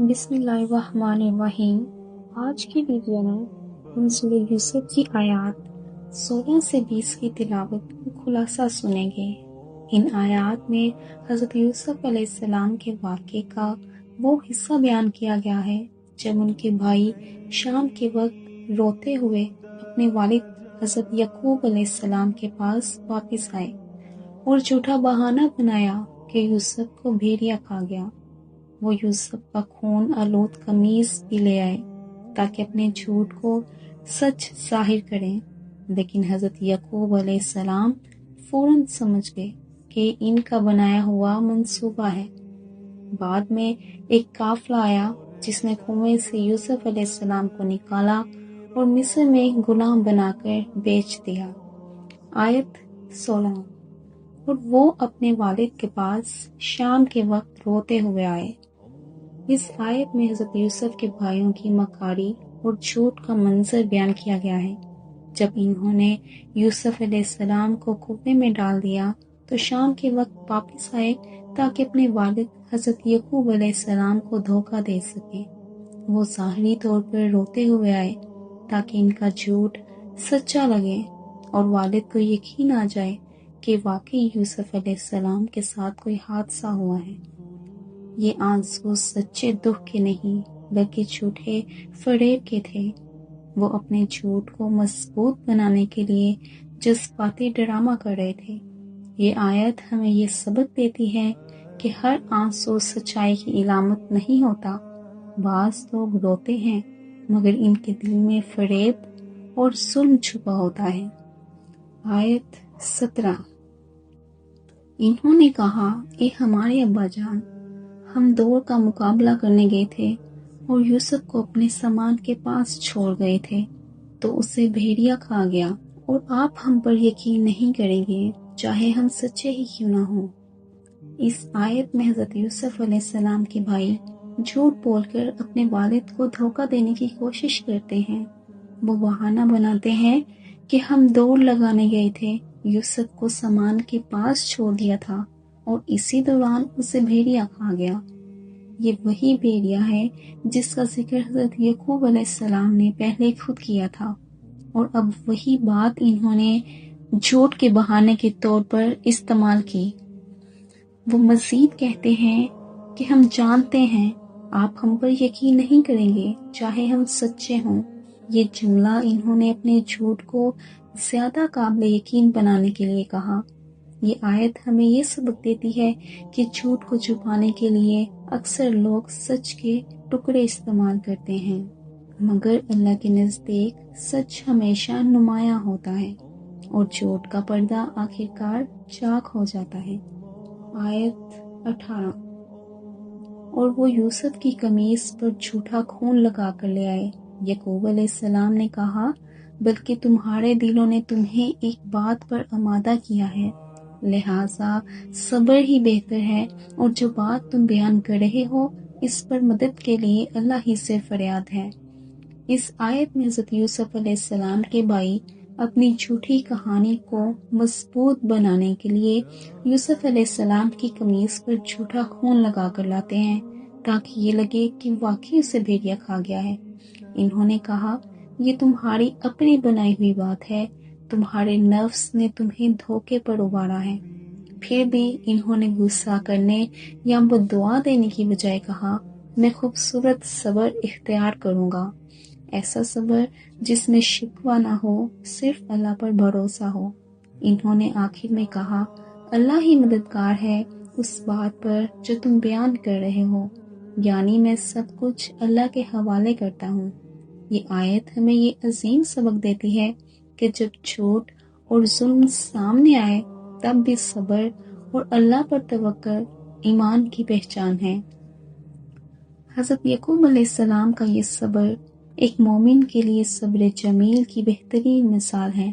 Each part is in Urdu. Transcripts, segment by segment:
بسم اللہ الرحمن الرحیم۔ آج کی ویڈیو میں ہم سورہ یوسف کی آیات 16 سے 20 کی تلاوت کا خلاصہ سنیں گے۔ ان آیات میں حضرت یوسف علیہ السلام کے واقعے کا وہ حصہ بیان کیا گیا ہے جب ان کے بھائی شام کے وقت روتے ہوئے اپنے والد حضرت یعقوب علیہ السلام کے پاس واپس آئے اور جھوٹا بہانہ بنایا کہ یوسف کو بھیڑیا کھا گیا۔ وہ یوسف کا خون آلود قمیص بھی لے آئے تاکہ اپنے جھوٹ کو سچ ظاہر کریں، لیکن حضرت یعقوب علیہ السلام فوراً سمجھ گئے کہ ان کا بنایا ہوا منصوبہ ہے۔ بعد میں ایک قافلہ آیا جس نے کنویں سے یوسف علیہ السلام کو نکالا اور مصر میں غلام بنا کر بیچ دیا۔ آیت 16۔ اور وہ اپنے والد کے پاس شام کے وقت روتے ہوئے آئے۔ اس آیت میں حضرت یوسف کے بھائیوں کی مکاری اور جھوٹ کا منظر بیان کیا گیا ہے۔ جب انہوں نے یوسف علیہ السلام کو کنویں میں ڈال دیا تو شام کے وقت واپس آئے تاکہ اپنے والد حضرت یعقوب علیہ السلام کو دھوکہ دے سکیں۔ وہ ظاہری طور پر روتے ہوئے آئے تاکہ ان کا جھوٹ سچا لگے اور والد کو یقین آ جائے کہ واقعی یوسف علیہ السلام کے ساتھ کوئی حادثہ ہوا ہے۔ یہ آنسو سچے دکھ کے نہیں بلکہ جھوٹے فریب کے تھے۔ وہ اپنے جھوٹ کو مضبوط بنانے کے لیے جذباتی ڈرامہ کر رہے تھے۔ یہ آیت ہمیں یہ سبق دیتی ہے کہ ہر آنسو سچائی کی علامت نہیں ہوتا۔ بعض لوگ روتے ہیں مگر ان کے دل میں فریب اور ظلم چھپا ہوتا ہے۔ آیت 17۔ انہوں نے کہا، اے ہمارے ابا جان، ہم دوڑ کا مقابلہ کرنے گئے تھے اور یوسف کو اپنے سامان کے پاس چھوڑ گئے تھے تو اسے بھیڑیا کھا گیا، اور آپ ہم پر یقین نہیں کریں گے چاہے ہم سچے ہی کیوں نہ ہوں۔ اس آیت میں حضرت یوسف علیہ السلام کے بھائی جھوٹ بول کر اپنے والد کو دھوکہ دینے کی کوشش کرتے ہیں۔ وہ بہانہ بناتے ہیں کہ ہم دوڑ لگانے گئے تھے، یوسف کو سامان کے پاس چھوڑ دیا تھا اور اسی دوران اسے بھیڑیا کھا گیا۔ یہ وہی بھیڑیا ہے جس کا ذکر حضرت یعقوب علیہ السلام نے پہلے خود کیا تھا، اور اب وہی بات انہوں نے جھوٹ کے بہانے کے طور پر استعمال کی۔ وہ مزید کہتے ہیں کہ ہم جانتے ہیں آپ ہم پر یقین نہیں کریں گے چاہے ہم سچے ہوں۔ یہ جملہ انہوں نے اپنے جھوٹ کو زیادہ قابل یقین بنانے کے لیے کہا۔ یہ آیت ہمیں یہ سبق دیتی ہے کہ جھوٹ کو چھپانے کے لیے اکثر لوگ سچ کے ٹکڑے استعمال کرتے ہیں، مگر اللہ کے نزدیک سچ ہمیشہ نمایاں ہوتا ہے اور جھوٹ کا پردہ آخرکار چاک ہو جاتا ہے۔ آیت 18۔ اور وہ یوسف کی قمیص پر جھوٹا خون لگا کر لے آئے۔ یعقوب علیہ السلام نے کہا، بلکہ تمہارے دلوں نے تمہیں ایک بات پر آمادہ کیا ہے، لہٰذا صبر ہی بہتر ہے، اور جو بات تم بیان کر رہے ہو اس پر مدد کے لیے اللہ ہی سے فریاد ہے۔ اس آیت میں حضرت یوسف علیہ السلام کے بھائی اپنی جھوٹی کہانی کو مضبوط بنانے کے لیے یوسف علیہ السلام کی قمیص پر جھوٹا خون لگا کر لاتے ہیں تاکہ یہ لگے کہ واقعی اسے بھیڑیا کھا گیا ہے۔ انہوں نے کہا، یہ تمہاری اپنی بنائی ہوئی بات ہے، تمہارے نفس نے تمہیں دھوکے پر ابھارا ہے۔ پھر بھی انہوں نے غصہ کرنے یا بددعا دینے کی بجائے کہا، میں خوبصورت صبر اختیار کروں گا، ایسا صبر جس میں شکوہ نہ ہو، صرف اللہ پر بھروسہ ہو۔ انہوں نے آخر میں کہا، اللہ ہی مددگار ہے اس بات پر جو تم بیان کر رہے ہو، یعنی میں سب کچھ اللہ کے حوالے کرتا ہوں۔ یہ آیت ہمیں یہ عظیم سبق دیتی ہے کہ جب جھوٹ اور ظلم سامنے آئے تب بھی صبر اور اللہ پر توکل ایمان کی پہچان ہے۔ حضرت یعقوب علیہ السلام کا یہ صبر ایک مومن کے لیے صبر جمیل کی بہترین مثال ہے،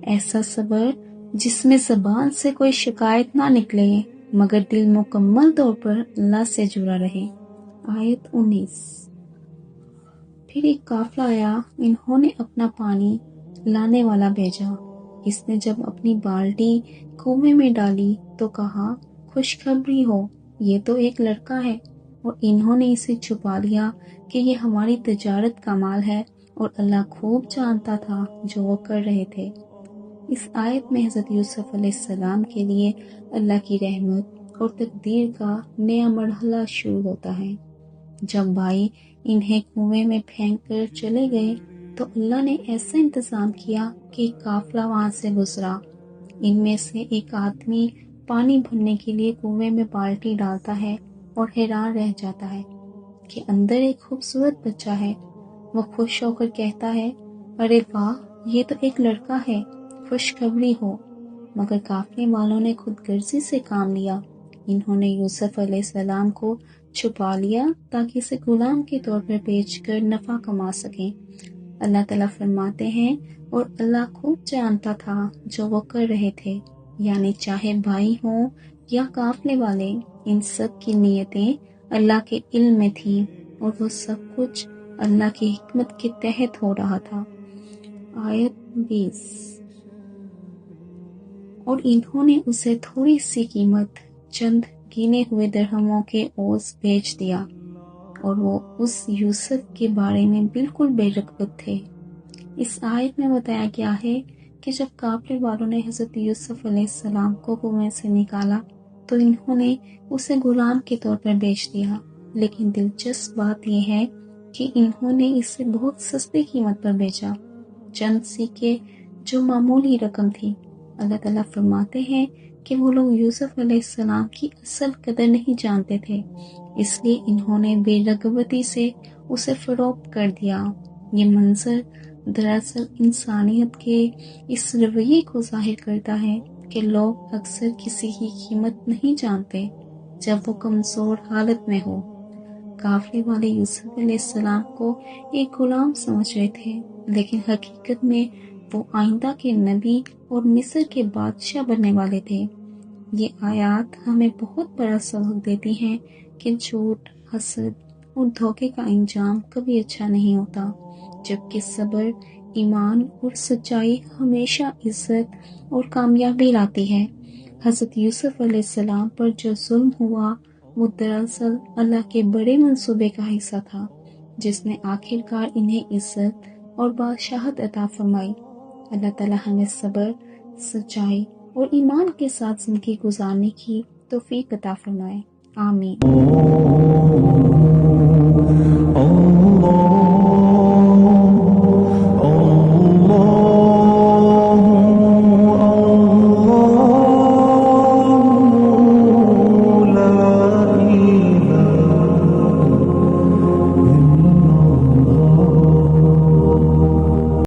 ایسا صبر جس میں زبان سے کوئی شکایت نہ نکلے مگر دل مکمل طور پر اللہ سے جڑا رہے۔ آیت 19۔ پھر ایک قافلہ آیا، انہوں نے اپنا پانی لانے والا بھیجا، اس نے جب اپنی بالٹی کنویں میں ڈالی تو کہا، خوشخبری ہو، یہ تو ایک لڑکا ہے اور انہوں نے اسے چھپا لیا کہ یہ ہماری تجارت کا مال ہے، اور اللہ خوب جانتا تھا جو وہ کر رہے تھے۔ اس آیت میں حضرت یوسف علیہ السلام کے لیے اللہ کی رحمت اور تقدیر کا نیا مرحلہ شروع ہوتا ہے۔ جب بھائی انہیں کنویں میں پھینک کر چلے گئے تو اللہ نے ایسا انتظام کیا کہ ایک قافلہ وہاں سے گزرا۔ ان میں سے ایک آدمی پانی بھرنے کے لیے کنویں میں بالٹی ڈالتا ہے اور حیران رہ جاتا ہے کہ اندر ایک خوبصورت بچہ ہے۔ وہ خوش ہو کر کہتا ہے، ارے واہ، یہ تو ایک لڑکا ہے، خوشخبری ہو۔ مگر قافلے والوں نے خود غرضی سے کام لیا۔ انہوں نے یوسف علیہ السلام کو چھپا لیا تاکہ اسے غلام کے طور پر بیچ کر نفع کما سکیں۔ اللہ تعالیٰ فرماتے ہیں، اور اللہ خوب جانتا تھا جو وہ کر رہے تھے، یعنی چاہے بھائی ہوں یا قافلے والے، ان سب کی نیتیں اللہ کے علم میں تھیں، اور وہ سب کچھ اللہ کی حکمت کے تحت ہو رہا تھا۔ آیت 20۔ اور انہوں نے اسے تھوڑی سی قیمت، چند گنے ہوئے درہموں کے عوض بیچ دیا، اور وہ اس یوسف کے بارے میں بالکل بے رغبت تھے۔ اس آیت میں بتایا گیا ہے کہ جب قافلے والوں نے حضرت یوسف علیہ السلام کو کنویں سے نکالا تو انہوں نے اسے غلام کے طور پر بیچ دیا، لیکن دلچسپ بات یہ ہے کہ انہوں نے اسے بہت سستی قیمت پر بیچا، چند سکے، جو معمولی رقم تھی۔ اللہ تعالیٰ فرماتے ہیں کہ وہ لوگ یوسف علیہ السلام کی اصل قدر نہیں جانتے تھے، اس لیے انہوں نے بے رغبتی سے اسے فروخت کر دیا۔ یہ منظر دراصل انسانیت کے اس رویے کو ظاہر کرتا ہے کہ لوگ اکثر کسی کی قیمت نہیں جانتے جب وہ کمزور حالت میں ہو۔ قافلے والے یوسف علیہ السلام کو ایک غلام سمجھ رہے تھے، لیکن حقیقت میں وہ آئندہ کے نبی اور مصر کے بادشاہ بننے والے تھے۔ یہ آیات ہمیں بہت بڑا سبق دیتی ہیں کہ جھوٹ، حسد اور دھوکے کا انجام کبھی اچھا نہیں ہوتا، جبکہ صبر، ایمان اور سچائی ہمیشہ عزت اور کامیابی لاتی ہے۔ حضرت یوسف علیہ السلام پر جو ظلم ہوا وہ دراصل اللہ کے بڑے منصوبے کا حصہ تھا، جس نے آخر کار انہیں عزت اور بادشاہت عطا فرمائی۔ اللہ تعالیٰ ہمیں صبر، سچائی اور ایمان کے ساتھ زندگی گزارنے کی توفیق عطا فرمائے۔ آمین۔